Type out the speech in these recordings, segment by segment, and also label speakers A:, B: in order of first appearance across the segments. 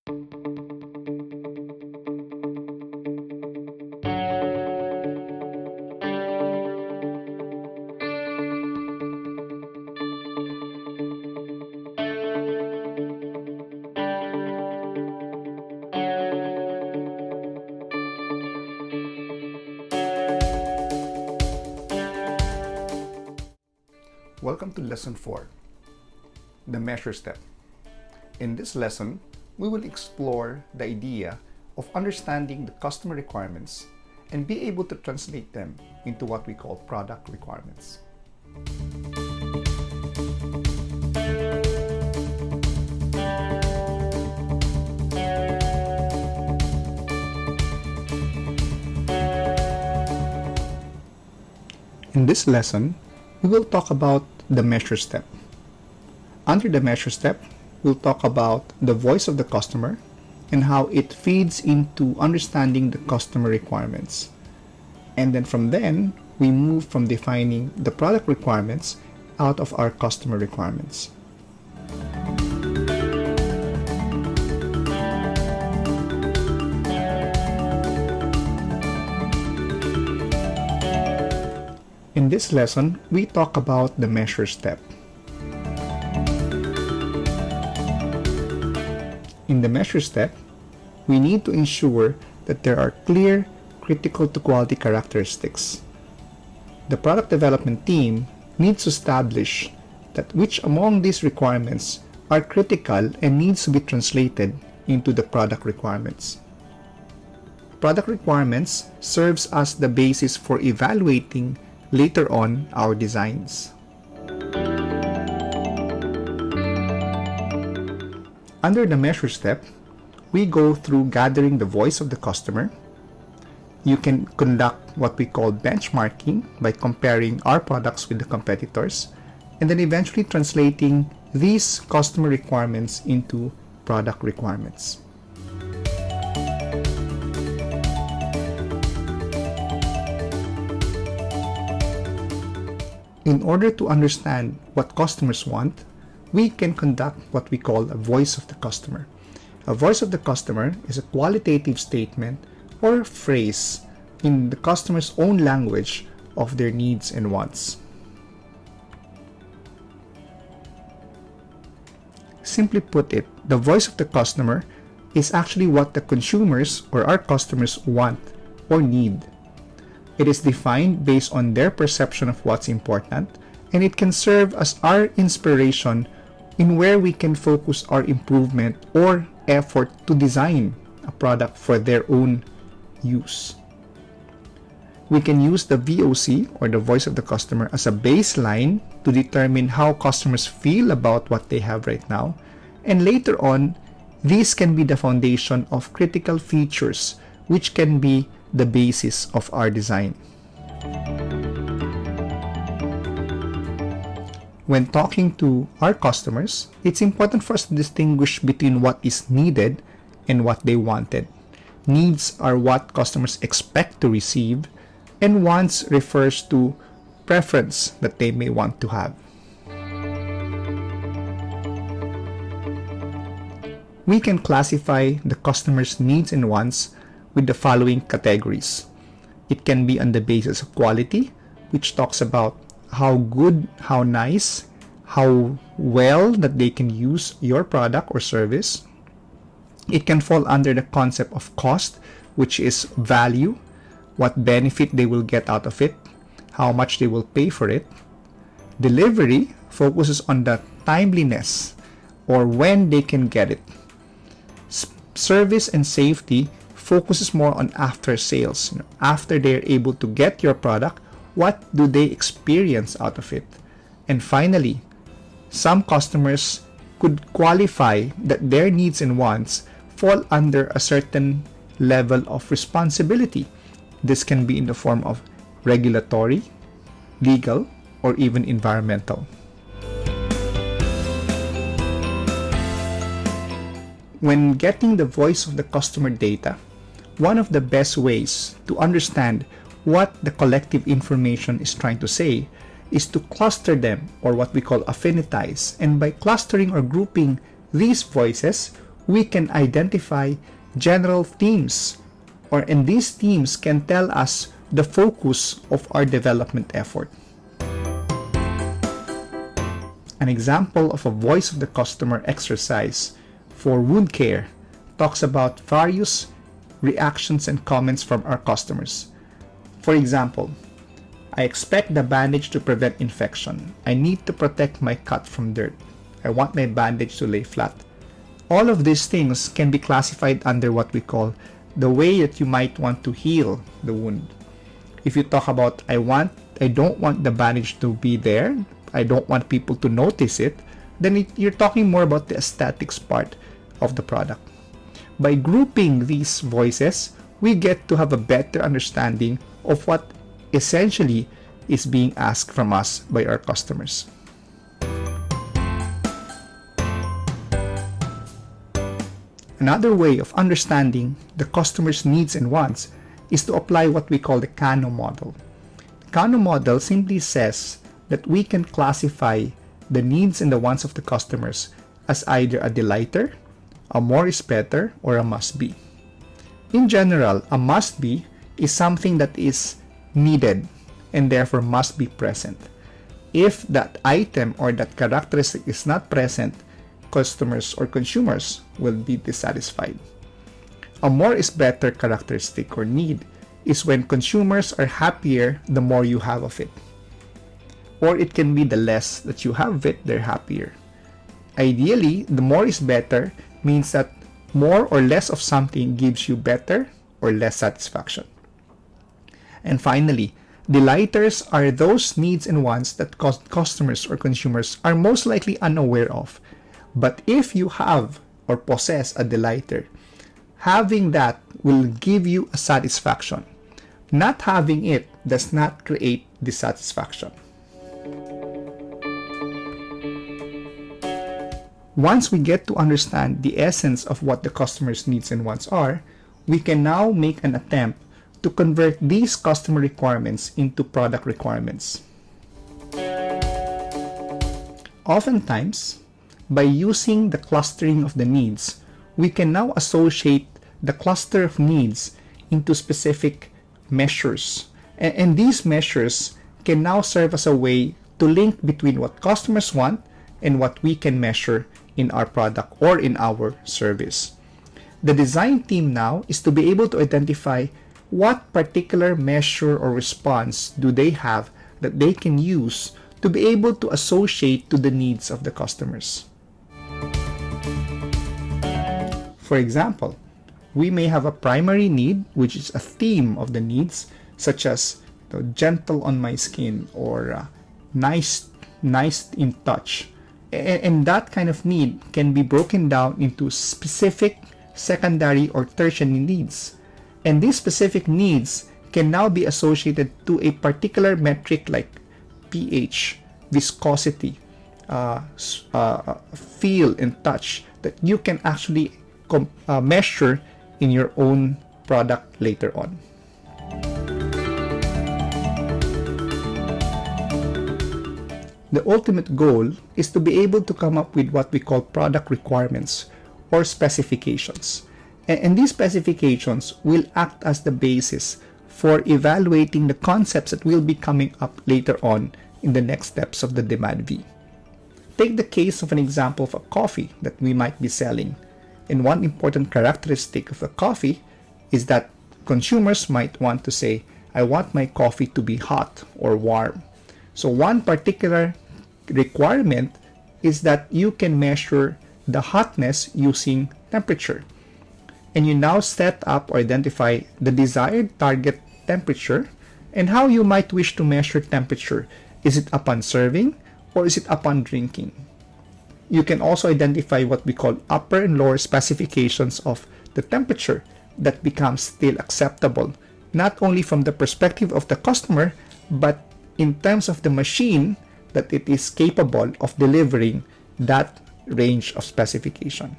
A: Welcome to Lesson 4, the measure step. In this lesson, we will explore the idea of understanding the customer requirements and be able to translate them into what we call product requirements. In this lesson, we will talk about the measure step. Under the measure step, we'll talk about the voice of the customer and how it feeds into understanding the customer requirements. And then from then, we move from defining the product requirements out of our customer requirements. In this lesson, we talk about the measure step. In the measure step, we need to ensure that there are clear, critical to quality characteristics. The product development team needs to establish that which among these requirements are critical and needs to be translated into the product requirements. Product requirements serves as the basis for evaluating later on our designs. Under the measure step, we go through gathering the voice of the customer. You can conduct what we call benchmarking by comparing our products with the competitors, and then eventually translating these customer requirements into product requirements. In order to understand what customers want, we can conduct what we call a voice of the customer. A voice of the customer is a qualitative statement or phrase in the customer's own language of their needs and wants. Simply put it, the voice of the customer is actually what the consumers or our customers want or need. It is defined based on their perception of what's important, and it can serve as our inspiration in where we can focus our improvement or effort to design a product for their own use. We can use the VOC or the voice of the customer as a baseline to determine how customers feel about what they have right now, and later on, these can be the foundation of critical features which can be the basis of our design. When talking to our customers, it's important for us to distinguish between what is needed and what they wanted. Needs are what customers expect to receive, and wants refers to preference that they may want to have. We can classify the customer's needs and wants with the following categories. It can be on the basis of quality, which talks about how good, how nice, how well that they can use your product or service. It can fall under the concept of cost, which is value, what benefit they will get out of it, how much they will pay for it. Delivery focuses on the timeliness or when they can get it. Service and safety focuses more on after sales. After they're able to get your product, what do they experience out of it? And finally, some customers could qualify that their needs and wants fall under a certain level of responsibility. This can be in the form of regulatory, legal, or even environmental. When getting the voice of the customer data, one of the best ways to understand what the collective information is trying to say is to cluster them, or what we call affinitize. And by clustering or grouping these voices, we can identify general themes, and these themes can tell us the focus of our development effort. An example of a voice of the customer exercise for wound care talks about various reactions and comments from our customers. For example, I expect the bandage to prevent infection. I need to protect my cut from dirt. I want my bandage to lay flat. All of these things can be classified under what we call the way that you might want to heal the wound. If you talk about I don't want the bandage to be there, I don't want people to notice it, then you're talking more about the aesthetics part of the product. By grouping these voices, we get to have a better understanding of what essentially is being asked from us by our customers. Another way of understanding the customer's needs and wants is to apply what we call the Kano model. The Kano model simply says that we can classify the needs and the wants of the customers as either a delighter, a more is better, or a must be. In general, a must be is something that is needed and therefore must be present. If that item or that characteristic is not present, customers or consumers will be dissatisfied. A more is better characteristic or need is when consumers are happier the more you have of it. Or it can be the less that you have of it, they're happier. Ideally, the more is better means that more or less of something gives you better or less satisfaction. And finally, delighters are those needs and wants that customers or consumers are most likely unaware of. But if you have or possess a delighter, having that will give you a satisfaction. Not having it does not create dissatisfaction. Once we get to understand the essence of what the customer's needs and wants are, we can now make an attempt to convert these customer requirements into product requirements. Oftentimes, by using the clustering of the needs, we can now associate the cluster of needs into specific measures. And these measures can now serve as a way to link between what customers want and what we can measure in our product or in our service. The design team now is to be able to identify what particular measure or response do they have that they can use to be able to associate to the needs of the customers. For example, we may have a primary need, which is a theme of the needs, such as gentle on my skin or nice in touch. And that kind of need can be broken down into specific secondary or tertiary needs. And these specific needs can now be associated to a particular metric like pH, viscosity, feel and touch that you can actually measure in your own product later on. The ultimate goal is to be able to come up with what we call product requirements or specifications. And these specifications will act as the basis for evaluating the concepts that will be coming up later on in the next steps of the demand V. Take the case of an example of a coffee that we might be selling. And one important characteristic of a coffee is that consumers might want to say, I want my coffee to be hot or warm. So one particular requirement is that you can measure the hotness using temperature. And you now set up or identify the desired target temperature and how you might wish to measure temperature. Is it upon serving or is it upon drinking? You can also identify what we call upper and lower specifications of the temperature that becomes still acceptable, not only from the perspective of the customer, but in terms of the machine that it is capable of delivering that range of specification.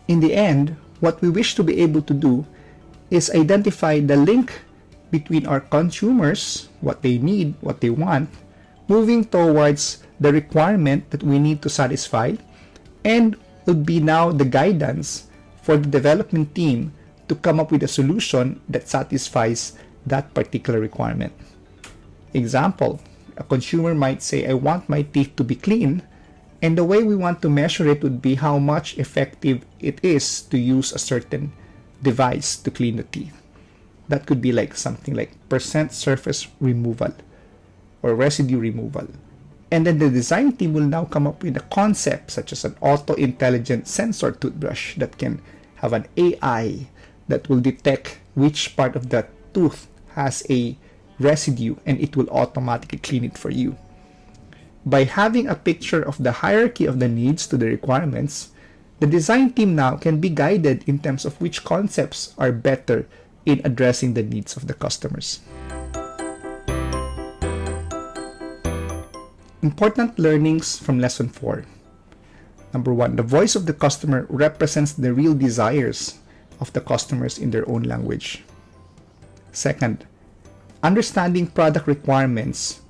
A: In the end, what we wish to be able to do is identify the link between our consumers, what they need, what they want, moving towards the requirement that we need to satisfy, and would be now the guidance for the development team to come up with a solution that satisfies that particular requirement. Example, a consumer might say, I want my teeth to be clean, and the way we want to measure it would be how much effective it is to use a certain device to clean the teeth. That could be like something like percent surface removal or residue removal. And then the design team will now come up with a concept such as an auto-intelligent sensor toothbrush that can have an AI that will detect which part of the tooth has a residue, and it will automatically clean it for you. By having a picture of the hierarchy of the needs to the requirements, the design team now can be guided in terms of which concepts are better in addressing the needs of the customers. Important learnings from Lesson 4. Number 1, the voice of the customer represents the real desires of the customers in their own language. Second, understanding product requirements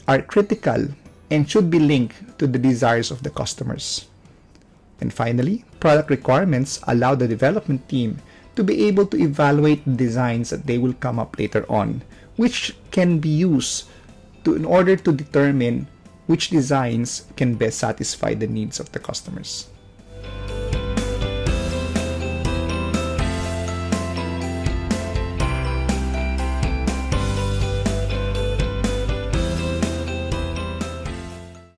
A: are critical and should be linked to the desires of the customers. And finally, product requirements allow the development team to be able to evaluate the designs that they will come up later on, which can be used in order to determine which designs can best satisfy the needs of the customers.